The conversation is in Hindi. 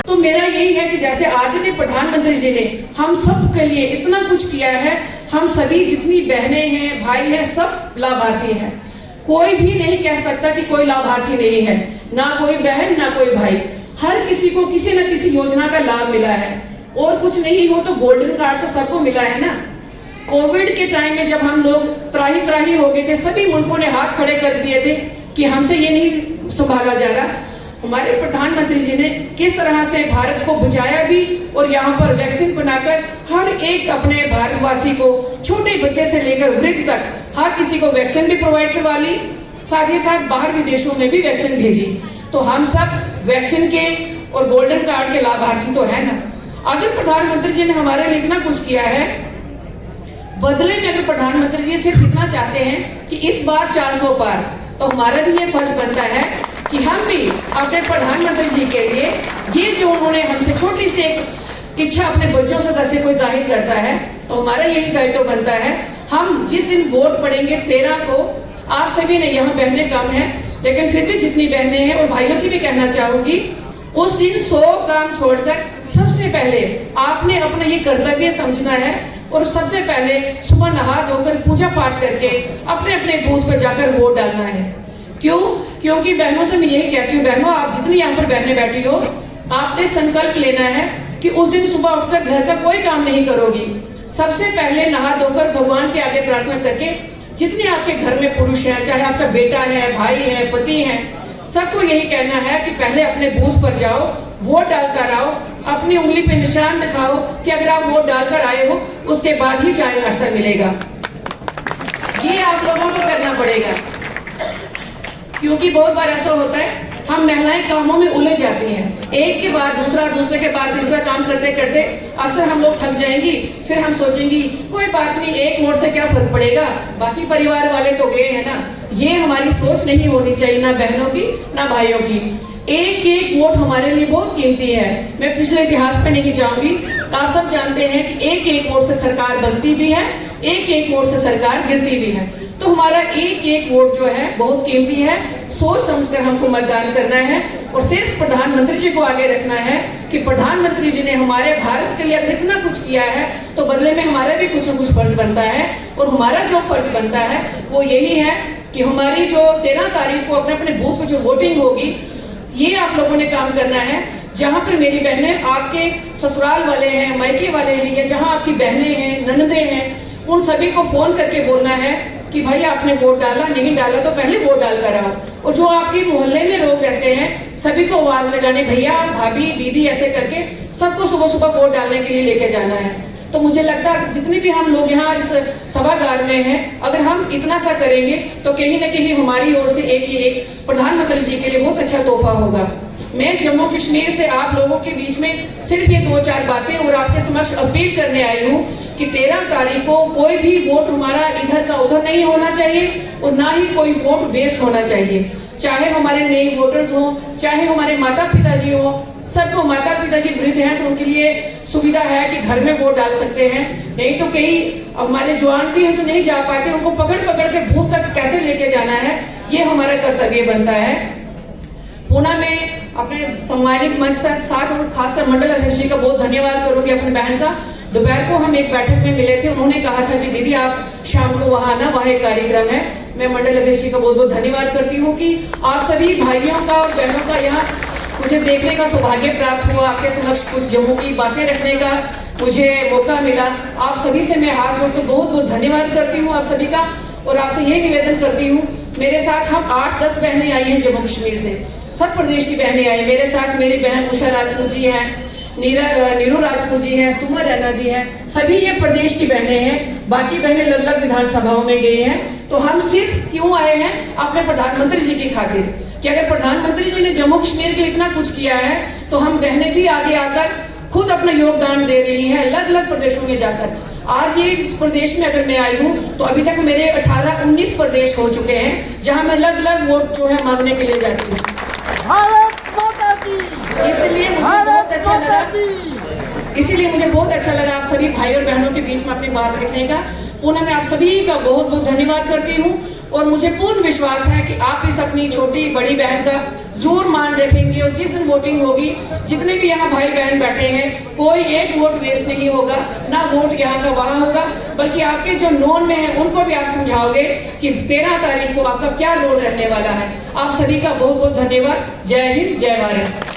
तो मेरा यही है कि जैसे आदरणीय प्रधानमंत्री जी ने हम सब के लिए इतना कुछ किया है, हम सभी जितनी बहनें हैं, भाई हैं, सब लाभार्थी हैं। कोई भी नहीं कह सकता कि कोई लाभार्थी नहीं है, ना कोई बहन ना कोई भाई। हर किसी को किसी न किसी योजना का लाभ मिला है, और कुछ नहीं हो तो गोल्डन कार्ड तो सबको मिला है ना। कोविड के टाइम में जब हम लोग त्राही त्राही हो गए थे, सभी मुल्कों ने हाथ खड़े कर दिए थे कि हमसे ये नहीं संभाला जा रहा। हमारे प्रधानमंत्री जी ने किस तरह से भारत को बचाया भी, और यहाँ पर वैक्सीन बनाकर हर एक अपने भारतवासी को, छोटे बच्चे से लेकर वृद्ध तक, हर किसी को वैक्सीन भी प्रोवाइड करवा ली। साथ ही साथ बाहर विदेशों में भी वैक्सीन भेजी। तो हम सब वैक्सीन के और गोल्डन कार्ड के लाभार्थी तो है ना। अगर प्रधानमंत्री जी ने हमारे लिए इतना कुछ किया है, बदले में अगर प्रधानमंत्री जी सिर्फ इतना चाहते हैं कि इस बार 400 पार, तो हमारा भी ये फर्ज बनता है कि हम भी अपने प्रधानमंत्री जी के लिए ये जो उन्होंने हमसे छोटी सी एक इच्छा अपने बच्चों से जैसे कोई जाहिर करता है, तो हमारा यही दायित्व बनता है। हम जिस दिन वोट पड़ेंगे 13 को, आप सभी ने यहाँ बहनें कम हैं, लेकिन फिर भी जितनी बहनें हैं और भाइयों से भी कहना चाहूंगी, उस दिन 100 काम छोड़कर सबसे पहले आपने अपना ये कर्तव्य समझना है, और सबसे पहले सुबह नहा धोकर पूजा पाठ करके अपने अपने बूथ पर जाकर वोट डालना है। क्यों? क्योंकि बहनों से मैं यही कहती हूँ, बहनों आप जितनी यहाँ पर बहनें बैठी हो, आपने संकल्प लेना है कि उस दिन सुबह उठकर घर का कोई काम नहीं करोगी। सबसे पहले नहा धोकर भगवान के आगे प्रार्थना करके, जितने आपके घर में पुरुष हैं, चाहे आपका बेटा है, भाई है, पति है, सबको यही कहना है कि पहले अपने बूथ पर जाओ, वोट डालकर आओ, अपनी उंगली पे निशान दिखाओ कि अगर आप वोट डालकर आए हो, उसके बाद ही चाय नाश्ता मिलेगा। ये आप लोगों को करना पड़ेगा, क्योंकि बहुत बार ऐसा होता है हम महिलाएं कामों में उलझ जाती हैं, एक के बाद दूसरा, दूसरे के बाद तीसरा काम करते करते अक्सर हम लोग थक जाएंगी। फिर हम सोचेंगी कोई बात नहीं, एक वोट से क्या फर्क पड़ेगा, बाकी परिवार वाले तो गए हैं ना। ये हमारी सोच नहीं होनी चाहिए, ना बहनों की ना भाइयों की। एक एक वोट हमारे लिए बहुत कीमती है। मैं पिछले इतिहास पे नहीं जाऊंगी, आप सब जानते हैं कि एक एक वोट से सरकार बनती भी है, एक एक वोट से सरकार गिरती भी है। तो हमारा एक एक वोट जो है बहुत कीमती है। सोच समझकर हमको मतदान करना है, और सिर्फ प्रधानमंत्री जी को आगे रखना है कि प्रधानमंत्री जी ने हमारे भारत के लिए अगर इतना कुछ किया है, तो बदले में हमारा भी कुछ न कुछ फर्ज बनता है। और हमारा जो फर्ज बनता है वो यही है कि हमारी जो 13 तारीख को अपने अपने बूथ पर जो वोटिंग होगी, ये आप लोगों ने काम करना है। जहां पर मेरी बहनें आपके ससुराल वाले हैं, मायके वाले हैं, या जहां आपकी बहनें हैं, ननदे हैं, उन सभी को फोन करके बोलना है कि भाई आपने वोट डाला, नहीं डाला तो पहले वोट डालकर आओ। और जो आपके मोहल्ले में लोग रहते हैं, सभी को आवाज लगाने, भैया भाभी दीदी ऐसे करके सबको सुबह सुबह वोट डालने के लिए लेके जाना है। तो मुझे लगता है जितने भी हम लोग यहाँ इस सभागार में हैं, अगर हम इतना सा करेंगे तो कहीं ना कहीं हमारी ओर से एक प्रधानमंत्री जी के लिए बहुत अच्छा तोहफा होगा। मैं जम्मू कश्मीर से आप लोगों के बीच में सिर्फ ये 2-4 बातें और आपके समक्ष अपील करने आई हूँ कि 13 तारीख को कोई भी वोट हमारा इधर का उधर नहीं होना चाहिए, और ना ही कोई वोट वेस्ट होना चाहिए। चाहे हमारे नए वोटर्स हो, चाहे हमारे माता पिताजी हो, सबको, माता पिताजी वृद्ध हैं तो उनके लिए सुविधा है कि घर में वोट डाल सकते हैं। नहीं तो कई हमारे जवान भी हैं जो नहीं जा पाते, उनको पकड़ पकड़ के बूथ तक कैसे लेके जाना है, ये हमारा कर्तव्य बनता है। पुनः मैं अपने सम्मानित मंच से साथ और खासकर मंडल अध्यक्ष जी का बहुत धन्यवाद करूंगी, अपनी बहन का। दोपहर को हम एक बैठक में मिले थे, उन्होंने कहा था कि दीदी आप शाम को वहां आना, वहाँ एक कार्यक्रम है। मैं मंडल अध्यक्ष जी का बहुत बहुत धन्यवाद करती हूँ कि आप सभी भाइयों का और बहनों का यहाँ मुझे देखने का सौभाग्य प्राप्त हुआ, आपके समक्ष कुछ जम्मू की बातें रखने का मुझे मौका मिला। आप सभी से मैं हाथ जोड़कर बहुत बहुत धन्यवाद करती हूँ आप सभी का, और आपसे ये निवेदन करती हूँ, मेरे साथ हम 8-10 बहनें आई हैं जम्मू कश्मीर से, सब प्रदेश की बहनें आई मेरे साथ। मेरी बहन उषा राजपूत जी हैं, नीरू राजपूत जी हैं, सुमा रैना जी हैं, सभी ये प्रदेश की बहनें हैं। बाकी बहनें अलग अलग विधानसभाओं में गई हैं। तो हम सिर्फ क्यों आए हैं? अपने प्रधानमंत्री जी की खातिर, कि अगर प्रधानमंत्री जी ने जम्मू कश्मीर के लिए इतना कुछ किया है, तो हम बहनें भी आगे आकर खुद अपना योगदान दे रही हैं अलग अलग प्रदेशों में जाकर। आज ये इस प्रदेश में अगर मैं आई हूँ, तो अभी तक मेरे 18-19 प्रदेश हो चुके हैं जहाँ मैं अलग अलग वोट जो है मांगने के लिए जाती हूँ। इसलिए मुझे बहुत अच्छा लगा आप सभी भाई और बहनों के बीच में अपनी बात रखने का। पुनः मैं आप सभी का बहुत बहुत धन्यवाद करती हूँ, और मुझे पूर्ण विश्वास है कि आप इस अपनी छोटी बड़ी बहन का जरूर मान रखेंगे और जिस दिन वोटिंग होगी, जितने भी यहाँ भाई बहन बैठे हैं, कोई एक वोट वेस्ट नहीं होगा, ना वोट यहाँ का वहाँ होगा, बल्कि आपके जो नॉन में है उनको भी आप समझाओगे कि 13 तारीख को आपका क्या रोल रहने वाला है। आप सभी का बहुत बहुत धन्यवाद। जय हिंद, जय भारत।